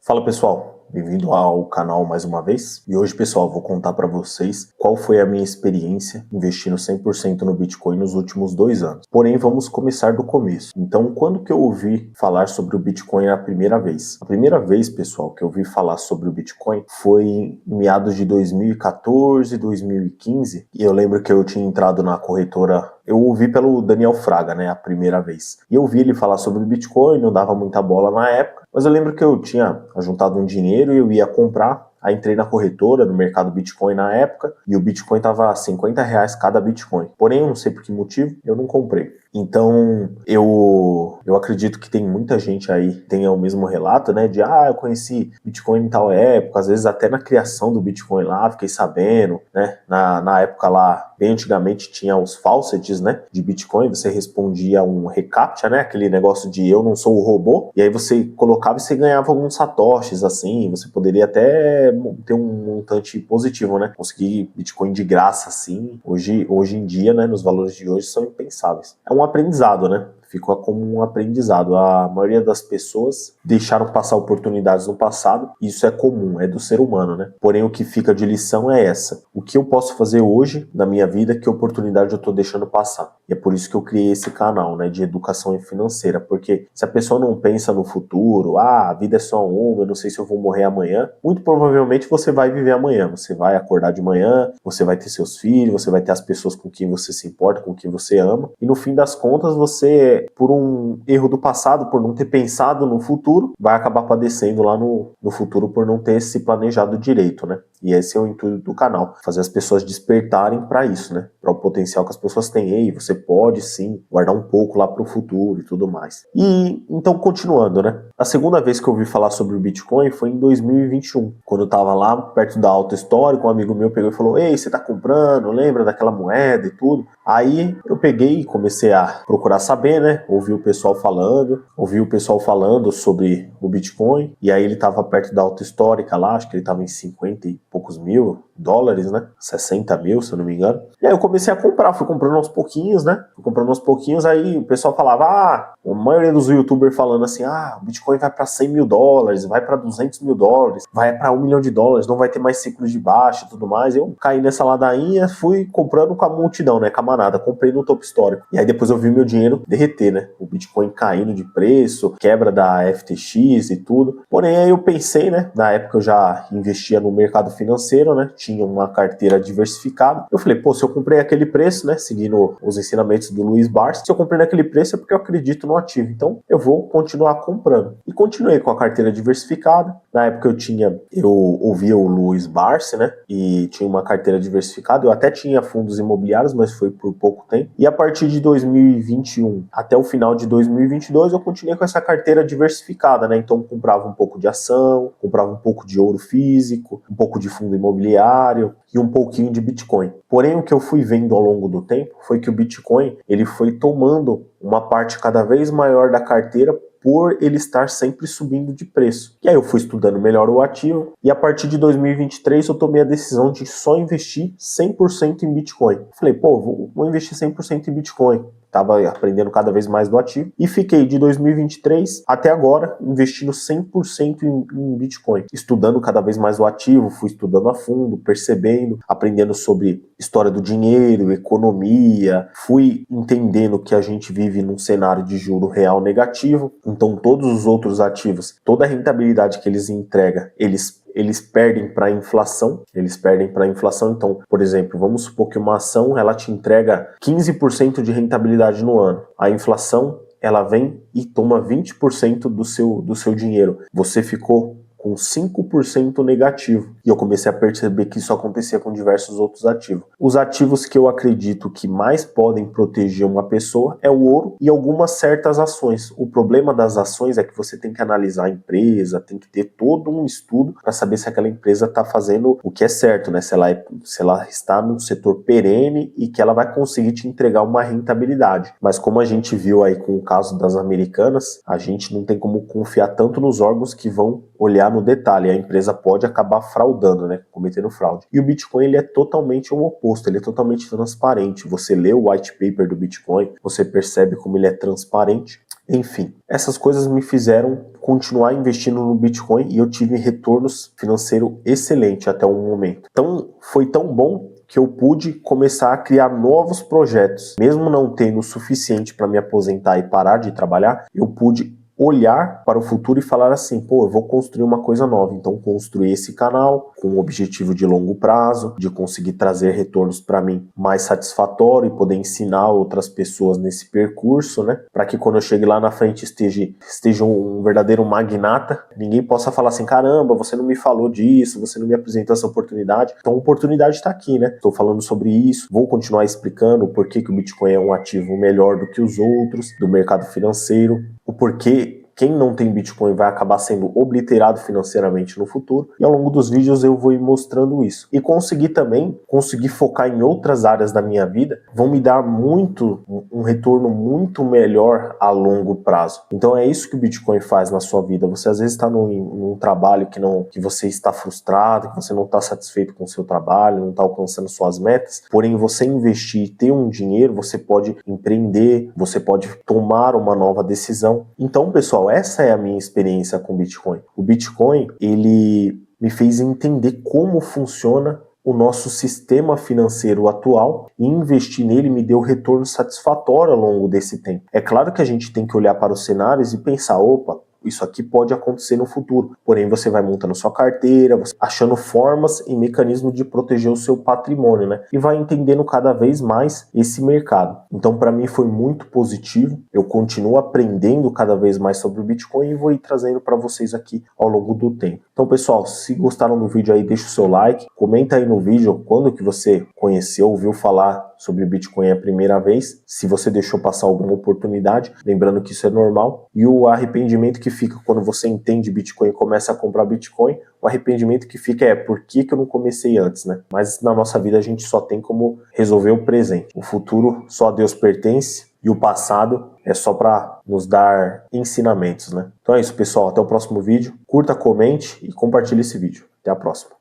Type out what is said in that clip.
Fala pessoal, bem-vindo ao canal mais uma vez. E hoje, pessoal, vou contar para vocês qual foi a minha experiência investindo 100% no Bitcoin nos últimos 2 anos. Porém, vamos começar do começo. Então, quando que eu ouvi falar sobre o Bitcoin a primeira vez? A primeira vez, pessoal, que eu ouvi falar sobre o Bitcoin foi em meados de 2014, 2015. E eu lembro que eu tinha entrado na corretora. Eu ouvi pelo Daniel Fraga, né, a primeira vez. E eu ouvi ele falar sobre o Bitcoin, não dava muita bola na época. Mas eu lembro que eu tinha juntado um dinheiro e eu ia comprar. Aí entrei na corretora, no mercado Bitcoin na época, e o Bitcoin tava a R$50 cada Bitcoin. Porém, eu não sei por que motivo, eu não comprei. Então, eu acredito que tem muita gente aí que tenha o mesmo relato, né? De, eu conheci Bitcoin em tal época, às vezes até na criação do Bitcoin lá, fiquei sabendo, né? Na época lá, bem antigamente, tinha os faucets, né? De Bitcoin, você respondia um reCAPTCHA, né? Aquele negócio de eu não sou o robô, e aí você colocava e você ganhava alguns satoshis, assim, você poderia até ter um montante positivo, né? Conseguir Bitcoin de graça, assim, hoje em dia, né? Nos valores de hoje são impensáveis. É um aprendizado, né? Ficou como um aprendizado. A maioria das pessoas deixaram passar oportunidades no passado, e isso é comum, é do ser humano, né? Porém, o que fica de lição é essa. O que eu posso fazer hoje na minha vida, que oportunidade eu tô deixando passar? E é por isso que eu criei esse canal, né, de educação financeira, porque se a pessoa não pensa no futuro, a vida é só uma, eu não sei se eu vou morrer amanhã, muito provavelmente você vai viver amanhã, você vai acordar de manhã, você vai ter seus filhos, você vai ter as pessoas com quem você se importa, com quem você ama, e no fim das contas você, por um erro do passado, por não ter pensado no futuro, vai acabar padecendo lá no futuro por não ter se planejado direito, né? E esse é o intuito do canal, fazer as pessoas despertarem para isso, né? Para o potencial que as pessoas têm. Ei, você pode sim guardar um pouco lá para o futuro e tudo mais. E então, continuando, né? A segunda vez que eu ouvi falar sobre o Bitcoin foi em 2021, quando eu tava lá perto da alta histórica, um amigo meu pegou e falou: ei, você tá comprando? Lembra daquela moeda e tudo? Aí eu peguei e comecei a procurar saber, né? Ouvi o pessoal falando sobre o Bitcoin, e aí ele tava perto da alta histórica lá, acho que ele tava em 50 e poucos mil dólares, né? 60 mil, se eu não me engano. E aí eu comecei a comprar, fui comprando aos pouquinhos, né? Aí o pessoal falava, a maioria dos youtubers falando assim, o Bitcoin vai pra 100 mil dólares, vai pra 200 mil dólares, vai pra 1 milhão de dólares, não vai ter mais ciclos de baixa e tudo mais. Eu caí nessa ladainha, fui comprando com a multidão, né? Camarada, comprei no topo histórico. E aí depois eu vi meu dinheiro derreter, né? O Bitcoin caindo de preço, quebra da FTX e tudo. Porém, aí eu pensei, né? Na época eu já investia no mercado financeiro, né? Tinha uma carteira diversificada. Eu falei, se eu comprei aquele preço, né? Seguindo os ensinamentos do Luiz Barsi, se eu comprei naquele preço é porque eu acredito no ativo. Então, eu vou continuar comprando. E continuei com a carteira diversificada. Na época eu ouvia o Luiz Barsi, né? E tinha uma carteira diversificada. Eu até tinha fundos imobiliários, mas foi por pouco tempo. E a partir de 2021 até o final de 2022, eu continuei com essa carteira diversificada, né? Então, comprava um pouco de ação, comprava um pouco de ouro físico, um pouco de fundo imobiliário e um pouquinho de Bitcoin. Porém, o que eu fui vendo ao longo do tempo foi que o Bitcoin, ele foi tomando uma parte cada vez maior da carteira por ele estar sempre subindo de preço. E aí eu fui estudando melhor o ativo, e a partir de 2023 eu tomei a decisão de só investir 100% em Bitcoin. Falei, vou investir 100% em Bitcoin. Estava aprendendo cada vez mais do ativo, e fiquei de 2023 até agora investindo 100% em Bitcoin, estudando cada vez mais o ativo, fui estudando a fundo, percebendo, aprendendo sobre história do dinheiro, economia, fui entendendo que a gente vive num cenário de juro real negativo, então todos os outros ativos, toda a rentabilidade que eles entregam, eles perdem para a inflação, então, por exemplo, vamos supor que uma ação, ela te entrega 15% de rentabilidade no ano, a inflação, ela vem e toma 20% do seu dinheiro, você ficou com 5% negativo. E eu comecei a perceber que isso acontecia com diversos outros ativos. Os ativos que eu acredito que mais podem proteger uma pessoa é o ouro e algumas certas ações. O problema das ações é que você tem que analisar a empresa, tem que ter todo um estudo para saber se aquela empresa está fazendo o que é certo, né? Se ela está num setor perene e que ela vai conseguir te entregar uma rentabilidade. Mas como a gente viu aí com o caso das americanas, a gente não tem como confiar tanto nos órgãos que vão olhar no detalhe, a empresa pode acabar fraudando, né, cometendo fraude. E o Bitcoin, ele é totalmente o oposto, ele é totalmente transparente. Você lê o white paper do Bitcoin, você percebe como ele é transparente. Enfim, essas coisas me fizeram continuar investindo no Bitcoin e eu tive retornos financeiros excelentes até o momento. Então, foi tão bom que eu pude começar a criar novos projetos. Mesmo não tendo o suficiente para me aposentar e parar de trabalhar, eu pude olhar para o futuro e falar assim, pô, eu vou construir uma coisa nova. Então, construir esse canal com um objetivo de longo prazo, de conseguir trazer retornos para mim mais satisfatório e poder ensinar outras pessoas nesse percurso, né? Para que quando eu chegue lá na frente esteja um verdadeiro magnata, ninguém possa falar assim, caramba, você não me falou disso, você não me apresentou essa oportunidade. Então, a oportunidade está aqui, né? Estou falando sobre isso, vou continuar explicando o porquê que o Bitcoin é um ativo melhor do que os outros do mercado financeiro, o porquê quem não tem Bitcoin vai acabar sendo obliterado financeiramente no futuro, e ao longo dos vídeos eu vou ir mostrando isso. E conseguir focar em outras áreas da minha vida, vão me dar um retorno muito melhor a longo prazo. Então é isso que o Bitcoin faz na sua vida. Você às vezes está num trabalho que você está frustrado, que você não está satisfeito com o seu trabalho, não está alcançando suas metas, porém você investir e ter um dinheiro, você pode empreender, você pode tomar uma nova decisão. Então, pessoal, essa é a minha experiência com o Bitcoin. O Bitcoin, ele me fez entender como funciona o nosso sistema financeiro atual, e investir nele me deu retorno satisfatório ao longo desse tempo. É claro que a gente tem que olhar para os cenários e pensar, opa, isso aqui pode acontecer no futuro. Porém, você vai montando sua carteira, achando formas e mecanismos de proteger o seu patrimônio, né? E vai entendendo cada vez mais esse mercado. Então, para mim foi muito positivo. Eu continuo aprendendo cada vez mais sobre o Bitcoin e vou ir trazendo para vocês aqui ao longo do tempo. Então, pessoal, se gostaram do vídeo aí, deixa o seu like, comenta aí no vídeo quando que você conheceu, ouviu falar sobre o Bitcoin a primeira vez, se você deixou passar alguma oportunidade, lembrando que isso é normal, e o arrependimento que fica quando você entende Bitcoin e começa a comprar Bitcoin, o arrependimento que fica é por que eu não comecei antes, né? Mas na nossa vida a gente só tem como resolver o presente. O futuro só a Deus pertence e o passado é só para nos dar ensinamentos, né? Então é isso, pessoal. Até o próximo vídeo. Curta, comente e compartilhe esse vídeo. Até a próxima.